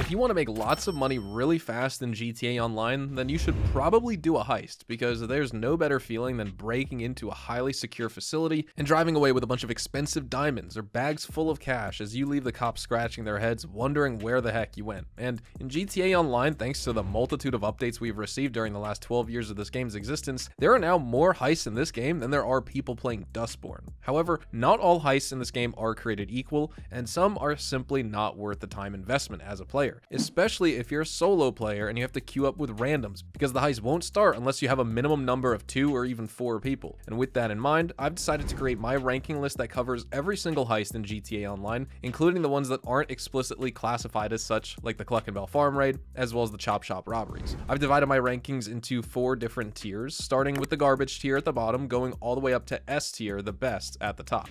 If you want to make lots of money really fast in GTA Online, then you should probably do a heist, because there's no better feeling than breaking into a highly secure facility and driving away with a bunch of expensive diamonds or bags full of cash as you leave the cops scratching their heads wondering where the heck you went. And in GTA Online, thanks to the multitude of updates we've received during the last 12 years of this game's existence, there are now more heists in this game than there are people playing Dustborn. However, not all heists in this game are created equal, and some are simply not worth the time investment as a player, especially if you're a solo player and you have to queue up with randoms, because the heist won't start unless you have a minimum number of 2 or even 4 people. And with that in mind, I've decided to create my ranking list that covers every single heist in GTA Online, including the ones that aren't explicitly classified as such, like the Cluckenbell Farm Raid, as well as the Chop Shop robberies. I've divided my rankings into 4 different tiers, starting with the garbage tier at the bottom, going all the way up to S tier, the best, at the top.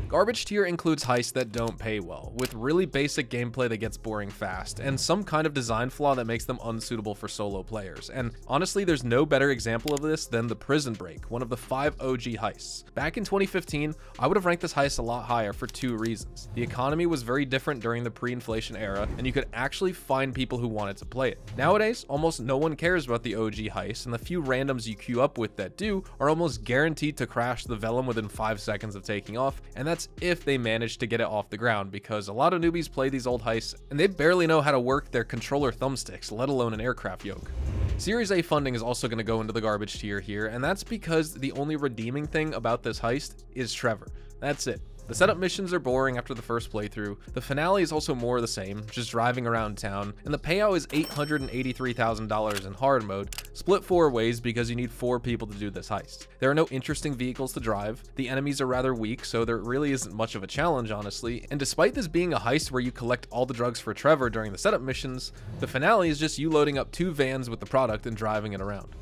Garbage tier includes heists that don't pay well, with really basic gameplay that gets boring fast, and some kind of design flaw that makes them unsuitable for solo players. And honestly, there's no better example of this than the Prison Break, one of the 5 OG heists. Back in 2015, I would have ranked this heist a lot higher for 2 reasons. The economy was very different during the pre-inflation era, and you could actually find people who wanted to play it. Nowadays, almost no one cares about the OG heist, and the few randoms you queue up with that do are almost guaranteed to crash the Vellum within 5 seconds of taking off, and that's if they manage to get it off the ground, because a lot of newbies play these old heists and they barely know how to work their controller thumbsticks, let alone an aircraft yoke. Series A funding is also going to go into the garbage tier here, and that's because the only redeeming thing about this heist is Trevor. That's it. The setup missions are boring after the first playthrough, the finale is also more of the same, just driving around town, and the payout is $883,000 in hard mode, split 4 ways because you need 4 people to do this heist. There are no interesting vehicles to drive, the enemies are rather weak, so there really isn't much of a challenge honestly, and despite this being a heist where you collect all the drugs for Trevor during the setup missions, the finale is just you loading up 2 vans with the product and driving it around.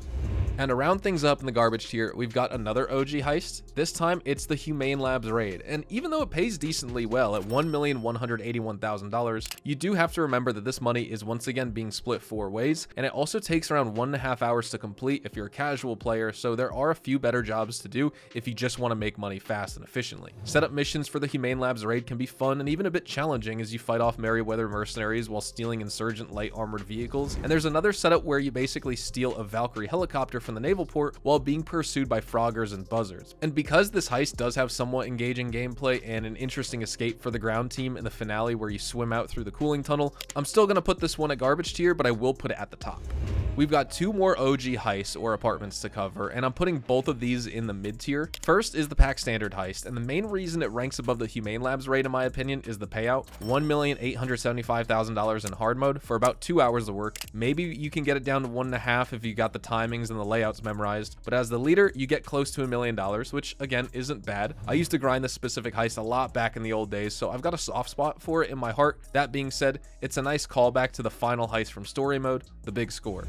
And to round things up in the garbage tier, we've got another OG heist. This time it's the Humane Labs raid, and even though it pays decently well at $1,181,000, you do have to remember that this money is once again being split 4 ways, and it also takes around 1.5 hours to complete if you're a casual player, so there are a few better jobs to do if you just want to make money fast and efficiently. Setup missions for the Humane Labs raid can be fun and even a bit challenging as you fight off Merryweather mercenaries while stealing insurgent light armored vehicles, and there's another setup where you basically steal a Valkyrie helicopter from the naval port while being pursued by froggers and buzzards. And because this heist does have somewhat engaging gameplay and an interesting escape for the ground team in the finale where you swim out through the cooling tunnel, I'm still going to put this one at garbage tier, but I will put it at the top. We've got 2 more OG heists or apartments to cover, and I'm putting both of these in the mid tier. First is the Pack Standard heist, and the main reason it ranks above the Humane Labs raid in my opinion is the payout, $1,875,000 in hard mode for about 2 hours of work. Maybe you can get it down to 1.5 if you got the timings and the layouts memorized, but as the leader you get close to $1 million, which again isn't bad. I used to grind this specific heist a lot back in the old days, so I've got a soft spot for it in my heart. That being said, it's a nice callback to the final heist from story mode, the big score.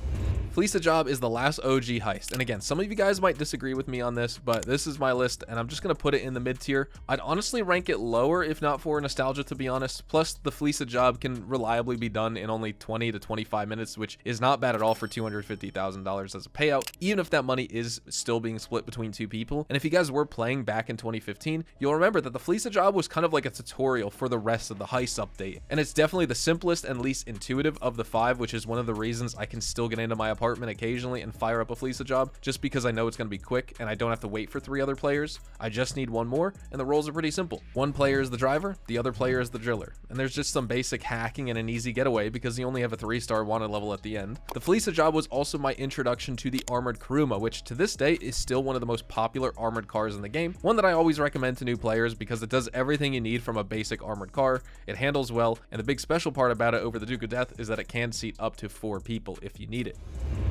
Fleece a Job is the last OG heist, and again, some of you guys might disagree with me on this, but this is my list and I'm just going to put it in the mid tier. I'd honestly rank it lower if not for nostalgia, to be honest. Plus the Fleece a Job can reliably be done in only 20 to 25 minutes, which is not bad at all for $250,000 as a payout, even if that money is still being split between 2 people. And if you guys were playing back in 2015, you'll remember that the Fleece a Job was kind of like a tutorial for the rest of the heist update, and it's definitely the simplest and least intuitive of the 5, which is one of the reasons I can still get into my apartment occasionally and fire up a Fleece a Job, just because I know it's going to be quick and I don't have to wait for 3 other players. I just need 1 more, and the roles are pretty simple. 1 player is the driver, the other player is the driller, and there's just some basic hacking and an easy getaway because you only have a 3-star wanted level at the end. The Fleece a Job was also my introduction to the armored Kuruma, which to this day is still one of the most popular armored cars in the game, one that I always recommend to new players because it does everything you need from a basic armored car, it handles well, and the big special part about it over the Duke of Death is that it can seat up to 4 people if you need it.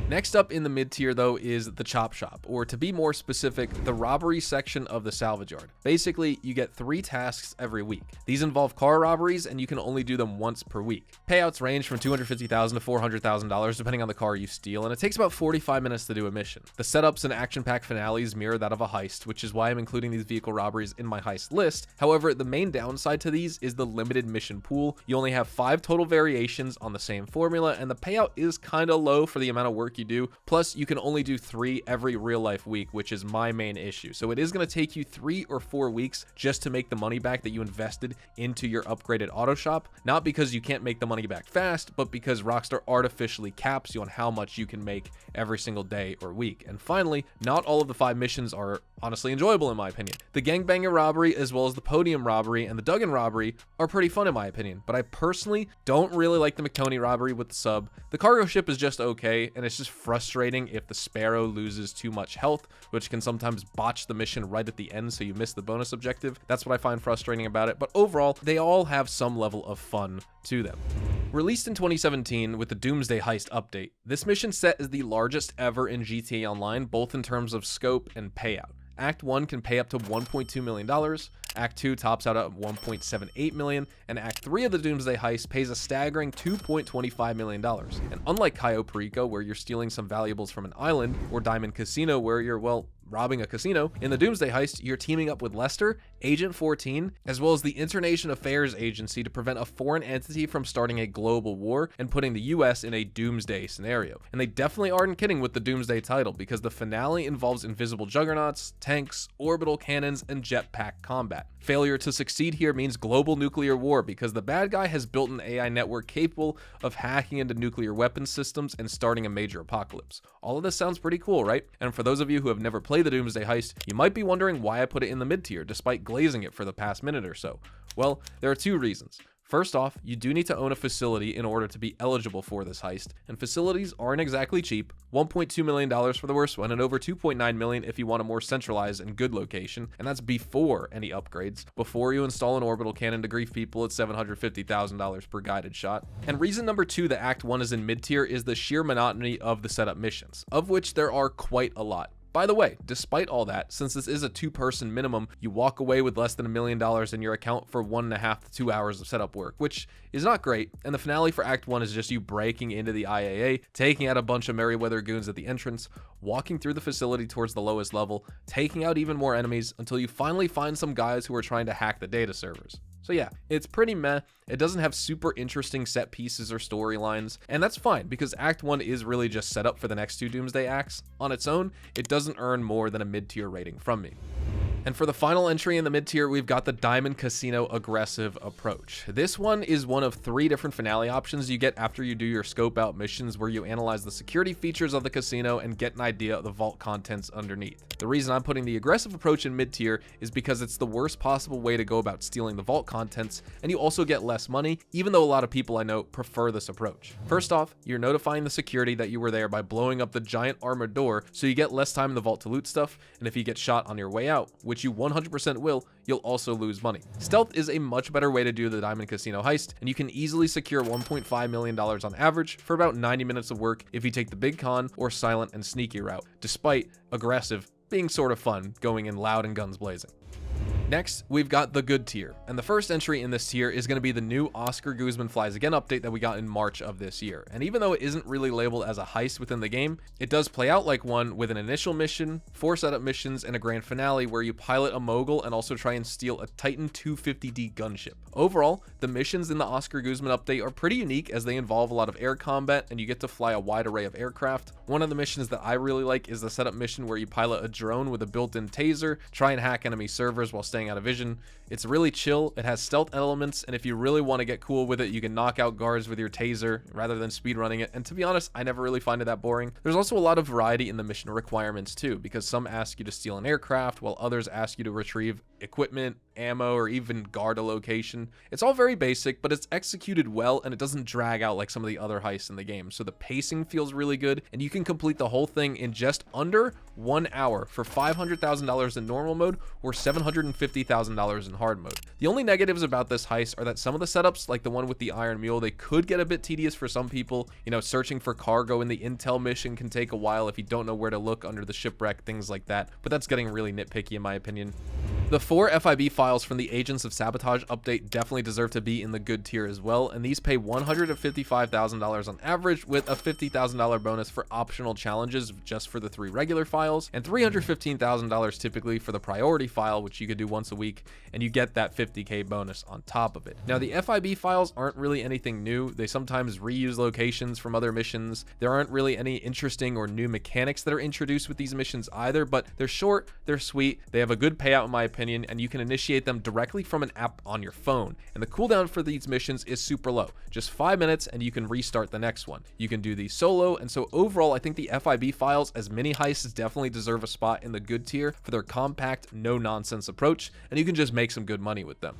Next up in the mid tier though is the Chop Shop, or to be more specific, the robbery section of the salvage yard. Basically, you get 3 tasks every week. These involve car robberies and you can only do them once per week. Payouts range from $250,000 to $400,000 depending on the car you steal, and it takes about 45 minutes to do a mission. The setups and action-packed finales mirror that of a heist, which is why I'm including these vehicle robberies in my heist list. However, the main downside to these is the limited mission pool. You only have 5 total variations on the same formula, and the payout is kinda low for the amount of work work you do. Plus, you can only do 3 every real life week, which is my main issue. So it is going to take you 3 or 4 weeks just to make the money back that you invested into your upgraded auto shop. Not because you can't make the money back fast, but because Rockstar artificially caps you on how much you can make every single day or week. And finally, not all of the 5 missions are honestly enjoyable in my opinion. The gangbanger robbery, as well as the podium robbery and the Duggan robbery, are pretty fun in my opinion, but I personally don't really like the McTony robbery with the sub. The cargo ship is just okay, and it's just frustrating if the Sparrow loses too much health, which can sometimes botch the mission right at the end so you miss the bonus objective. That's what I find frustrating about it, but overall, they all have some level of fun to them. Released in 2017 with the Doomsday Heist update, this mission set is the largest ever in GTA Online, both in terms of scope and payout. Act 1 can pay up to $1.2 million, Act 2 tops out at $1.78 million, and Act 3 of the Doomsday Heist pays a staggering $2.25 million. And unlike Cayo Perico, where you're stealing some valuables from an island, or Diamond Casino, where you're, well, robbing a casino, in the Doomsday Heist, you're teaming up with Lester, Agent 14, as well as the International Affairs Agency to prevent a foreign entity from starting a global war and putting the US in a doomsday scenario. And they definitely aren't kidding with the Doomsday title, because the finale involves invisible juggernauts, tanks, orbital cannons, and jetpack combat. Failure to succeed here means global nuclear war, because the bad guy has built an AI network capable of hacking into nuclear weapons systems and starting a major apocalypse. All of this sounds pretty cool, right? And for those of you who have never played the Doomsday Heist, you might be wondering why I put it in the mid tier despite glazing it for the past minute or so. Well, there are 2 reasons. First off, you do need to own a facility in order to be eligible for this heist, and facilities aren't exactly cheap. $1.2 million for the worst one, and over $2.9 million if you want a more centralized and good location, and that's before any upgrades, before you install an orbital cannon to grief people at $750,000 per guided shot. And reason number 2 that Act 1 is in mid tier is the sheer monotony of the setup missions, of which there are quite a lot. By the way, despite all that, since this is a 2-person minimum, you walk away with less than $1 million in your account for 1.5 to 2 hours of setup work, which is not great. And the finale for Act 1 is just you breaking into the IAA, taking out a bunch of Merryweather goons at the entrance, walking through the facility towards the lowest level, taking out even more enemies until you finally find some guys who are trying to hack the data servers. So yeah, it's pretty meh. It doesn't have super interesting set pieces or storylines, and that's fine because Act 1 is really just set up for the next 2 Doomsday acts. On its own, it doesn't earn more than a mid-tier rating from me. And for the final entry in the mid-tier, we've got the Diamond Casino Aggressive Approach. This one is one of 3 different finale options you get after you do your scope out missions, where you analyze the security features of the casino and get an idea of the vault contents underneath. The reason I'm putting the aggressive approach in mid-tier is because it's the worst possible way to go about stealing the vault contents, and you also get less money, even though a lot of people I know prefer this approach. First off, you're notifying the security that you were there by blowing up the giant armored door, so you get less time in the vault to loot stuff, and if you get shot on your way out, which you 100% will, you'll also lose money. Stealth is a much better way to do the Diamond Casino Heist, and you can easily secure $1.5 million on average for about 90 minutes of work if you take the big con or silent and sneaky route, despite aggressive being sort of fun, going in loud and guns blazing. Next, we've got the good tier, and the first entry in this tier is going to be the new Oscar Guzman Flies Again update that we got in March of this year. And even though it isn't really labeled as a heist within the game, it does play out like one with an initial mission, 4 setup missions, and a grand finale where you pilot a mogul and also try and steal a Titan 250D gunship. Overall, the missions in the Oscar Guzman update are pretty unique as they involve a lot of air combat and you get to fly a wide array of aircraft. One of the missions that I really like is the setup mission where you pilot a drone with a built-in taser, try and hack enemy servers while staying out of vision. It's really chill, it has stealth elements, and if you really want to get cool with it, you can knock out guards with your taser rather than speedrunning it, and to be honest, I never really find it that boring. There's also a lot of variety in the mission requirements too, because some ask you to steal an aircraft, while others ask you to retrieve equipment, ammo, or even guard a location. It's all very basic, but it's executed well, and it doesn't drag out like some of the other heists in the game, so the pacing feels really good, and you can complete the whole thing in just under 1 hour for $500,000 in normal mode or $750,000 in hard mode. The only negatives about this heist are that some of the setups, like the one with the Iron Mule, they could get a bit tedious for some people. You know, searching for cargo in the intel mission can take a while if you don't know where to look under the shipwreck, things like that, but that's getting really nitpicky in my opinion. The 4 FIB files from the Agents of Sabotage update definitely deserve to be in the good tier as well, and these pay $155,000 on average, with a $50,000 bonus for optional challenges just for the 3 regular files, and $315,000 typically for the priority file, which you could do once a week, and you get that 50k bonus on top of it. Now, the FIB files aren't really anything new. They sometimes reuse locations from other missions. There aren't really any interesting or new mechanics that are introduced with these missions either, but they're short, they're sweet, they have a good payout in my opinion, and you can initiate them directly from an app on your phone. And the cooldown for these missions is super low, just 5 minutes, and you can restart the next one. You can do these solo, and so overall, I think the FIB files as mini heists definitely deserve a spot in the good tier for their compact, no-nonsense approach, and you can just make some good money with them.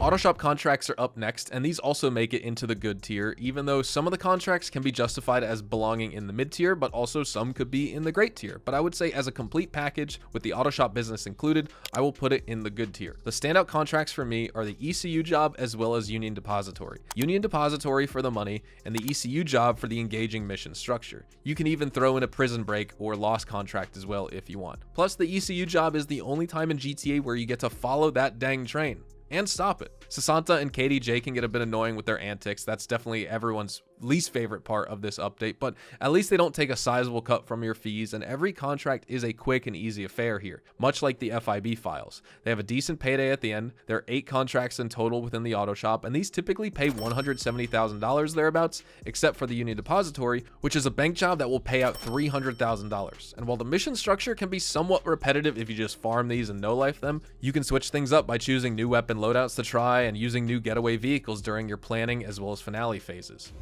Autoshop contracts are up next, and these also make it into the good tier, even though some of the contracts can be justified as belonging in the mid tier, but also some could be in the great tier. But I would say as a complete package with the Autoshop business included, I will put it in the good tier. The standout contracts for me are the ECU job as well as Union Depository. Union Depository for the money, and the ECU job for the engaging mission structure. You can even throw in a prison break or lost contract as well if you want. Plus, the ECU job is the only time in GTA where you get to follow that dang train and stop it. Sasanta and KDJ can get a bit annoying with their antics. That's definitely everyone's least favorite part of this update, but at least they don't take a sizable cut from your fees, and every contract is a quick and easy affair here, much like the FIB files. They have a decent payday at the end. There are 8 contracts in total within the auto shop, and these typically pay $170,000 thereabouts, except for the Union Depository, which is a bank job that will pay out $300,000. And while the mission structure can be somewhat repetitive if you just farm these and no-life them, you can switch things up by choosing new weapon loadouts to try and using new getaway vehicles during your planning as well as finale phases.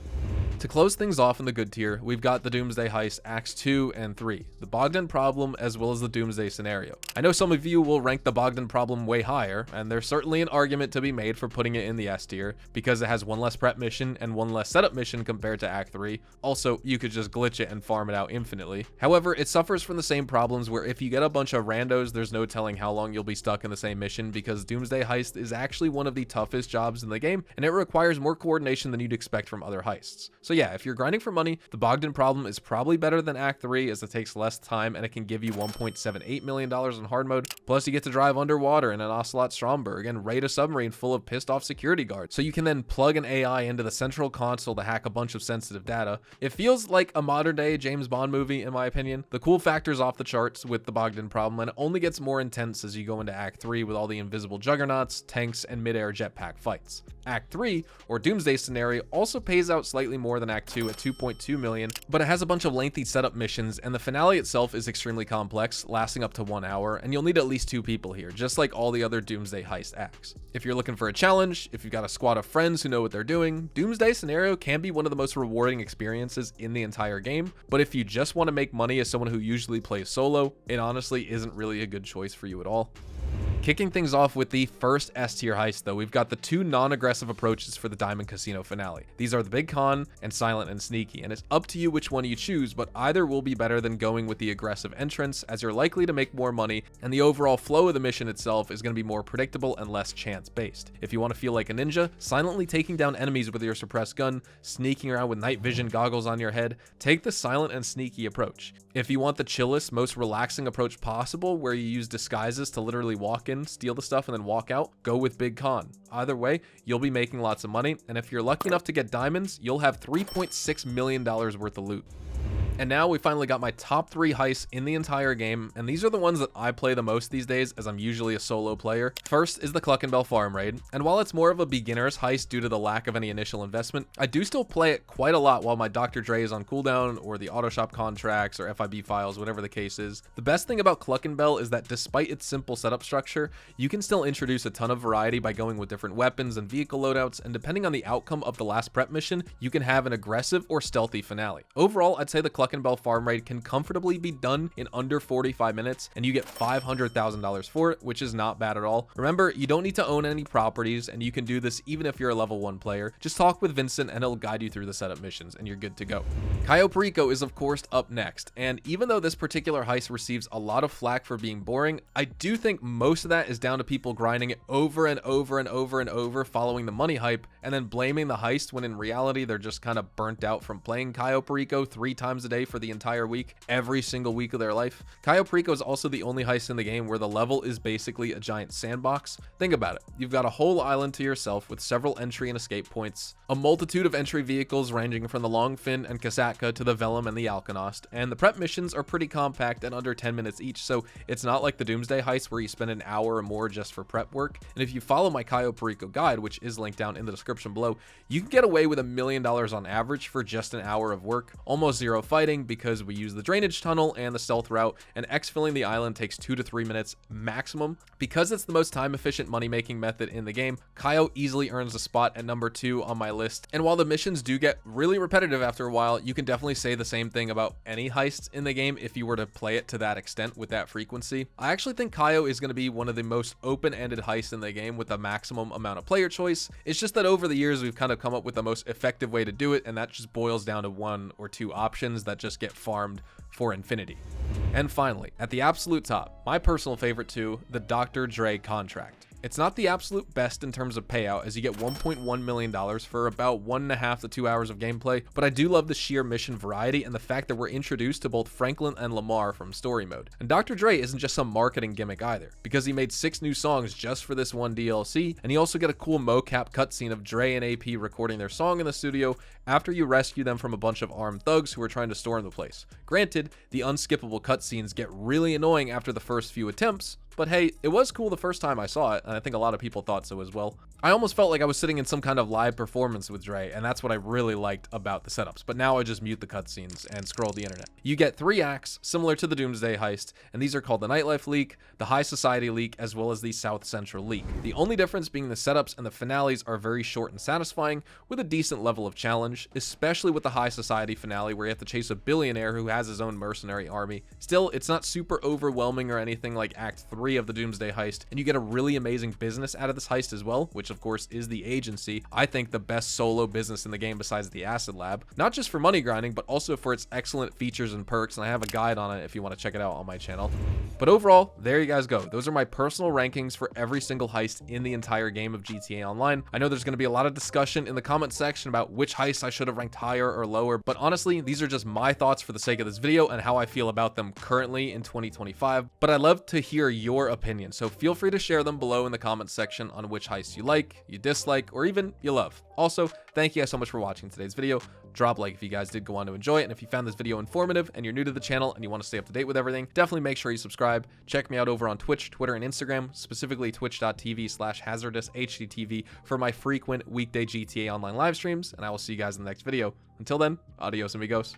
To close things off in the good tier, we've got the Doomsday Heist Acts 2 and 3, the Bogdan Problem as well as the Doomsday Scenario. I know some of you will rank the Bogdan Problem way higher, and there's certainly an argument to be made for putting it in the S tier, because it has 1 less prep mission and 1 less setup mission compared to Act 3. Also, you could just glitch it and farm it out infinitely. However, it suffers from the same problems where if you get a bunch of randos, there's no telling how long you'll be stuck in the same mission, because Doomsday Heist is actually one of the toughest jobs in the game, and it requires more coordination than you'd expect from other heists. So yeah, if you're grinding for money, the Bogdan Problem is probably better than Act 3 as it takes less time and it can give you $1.78 million in hard mode. Plus you get to drive underwater in an Ocelot Stromberg and raid a submarine full of pissed off security guards. So you can then plug an AI into the central console to hack a bunch of sensitive data. It feels like a modern day James Bond movie in my opinion. The cool factor's off the charts with the Bogdan Problem, and it only gets more intense as you go into Act 3 with all the invisible juggernauts, tanks, and mid-air jetpack fights. Act 3, or Doomsday Scenario, also pays out slightly more than Act 2 at $2.2 million, but it has a bunch of lengthy setup missions, and the finale itself is extremely complex, lasting up to 1 hour, and you'll need at least 2 people here, just like all the other Doomsday Heist acts. If you're looking for a challenge, if you've got a squad of friends who know what they're doing, Doomsday Scenario can be one of the most rewarding experiences in the entire game, but if you just want to make money as someone who usually plays solo, it honestly isn't really a good choice for you at all. Kicking things off with the first S tier heist though, we've got the 2 non-aggressive approaches for the Diamond Casino finale. These are the Big Con and Silent and Sneaky, and it's up to you which one you choose, but either will be better than going with the aggressive entrance, as you're likely to make more money, and the overall flow of the mission itself is going to be more predictable and less chance-based. If you want to feel like a ninja, silently taking down enemies with your suppressed gun, sneaking around with night vision goggles on your head, take the Silent and Sneaky approach. If you want the chillest, most relaxing approach possible, where you use disguises to literally walk in, steal the stuff, and then walk out, go with Big Con. Either way, you'll be making lots of money, and if you're lucky enough to get diamonds, you'll have $3.6 million worth of loot. And now we finally got my top 3 heists in the entire game, and these are the ones that I play the most these days as I'm usually a solo player. First is the Cluckenbell Farm Raid, and while it's more of a beginner's heist due to the lack of any initial investment, I do still play it quite a lot while my Dr. Dre is on cooldown, or the Autoshop contracts, or FIB files, whatever the case is. The best thing about Cluckenbell is that despite its simple setup structure, you can still introduce a ton of variety by going with different weapons and vehicle loadouts, and depending on the outcome of the last prep mission, you can have an aggressive or stealthy finale. Overall, I'd say the Cluckenbell Farm Raid can comfortably be done in under 45 minutes, and you get $500,000 for it, which is not bad at all. Remember, you don't need to own any properties, and you can do this even if you're a level 1 player. Just talk with Vincent and he'll guide you through the setup missions, and you're good to go. Cayo Perico is of course up next, and even though this particular heist receives a lot of flack for being boring, I do think most of that is down to people grinding it over and over and over and over, following the money hype, and then blaming the heist when in reality they're just kind of burnt out from playing Cayo Perico 3 times a day for the entire week, every single week of their life. Cayo Perico is also the only heist in the game where the level is basically a giant sandbox. Think about it. You've got a whole island to yourself with several entry and escape points, a multitude of entry vehicles ranging from the Longfin and Kasatka to the Vellum and the Alkanost, and the prep missions are pretty compact and under 10 minutes each, so it's not like the Doomsday Heist where you spend an hour or more just for prep work. And if you follow my Cayo Perico guide, which is linked down in the description below, you can get away with $1 million on average for just an hour of work. Almost zero fighting because we use the drainage tunnel and the stealth route, and exfilling the island takes 2 to 3 minutes maximum. Because it's the most time efficient money making method in the game, Cayo easily earns a spot at number 2 on my list. And while the missions do get really repetitive after a while, you can definitely say the same thing about any heists in the game if you were to play it to that extent with that frequency. I actually think Cayo is going to be one of the most open-ended heists in the game with the maximum amount of player choice. It's just that over the years we've kind of come up with the most effective way to do it, and that just boils down to 1 or 2 options that just get farmed for infinity. And finally, at the absolute top, my personal favorite too, the Dr. Dre contract. It's not the absolute best in terms of payout, as you get $1.1 million for about 1.5 to 2 hours of gameplay, but I do love the sheer mission variety and the fact that we're introduced to both Franklin and Lamar from story mode. And Dr. Dre isn't just some marketing gimmick either, because he made 6 new songs just for this one DLC, and you also get a cool mocap cutscene of Dre and AP recording their song in the studio after you rescue them from a bunch of armed thugs who are trying to storm the place. Granted, the unskippable cutscenes get really annoying after the first few attempts, but hey, it was cool the first time I saw it, and I think a lot of people thought so as well. I almost felt like I was sitting in some kind of live performance with Dre, and that's what I really liked about the setups, but now I just mute the cutscenes and scroll the internet. You get 3 acts, similar to the Doomsday Heist, and these are called the Nightlife Leak, the High Society Leak, as well as the South Central Leak. The only difference being the setups and the finales are very short and satisfying, with a decent level of challenge, especially with the High Society finale where you have to chase a billionaire who has his own mercenary army. Still, it's not super overwhelming or anything like Act 3 of the Doomsday Heist, and you get a really amazing business out of this heist as well, which of course is the agency. I think the best solo business in the game besides the Acid Lab, not just for money grinding, but also for its excellent features and perks, and I have a guide on it if you want to check it out on my channel. But overall, there you guys go. Those are my personal rankings for every single heist in the entire game of GTA Online. I know there's going to be a lot of discussion in the comment section about which heist I should have ranked higher or lower, but honestly, these are just my thoughts for the sake of this video and how I feel about them currently in 2025, but I'd love to hear your opinion, so feel free to share them below in the comments section on which heists you like, you dislike, or even you love. Also, thank you guys so much for watching today's video. Drop a like if you guys did go on to enjoy it, and if you found this video informative and you're new to the channel and you want to stay up to date with everything, definitely make sure you subscribe. Check me out over on Twitch, Twitter, and Instagram, specifically twitch.tv/hazardoushttv for my frequent weekday GTA Online live streams, and I will see you guys in the next video. Until then, adios amigos.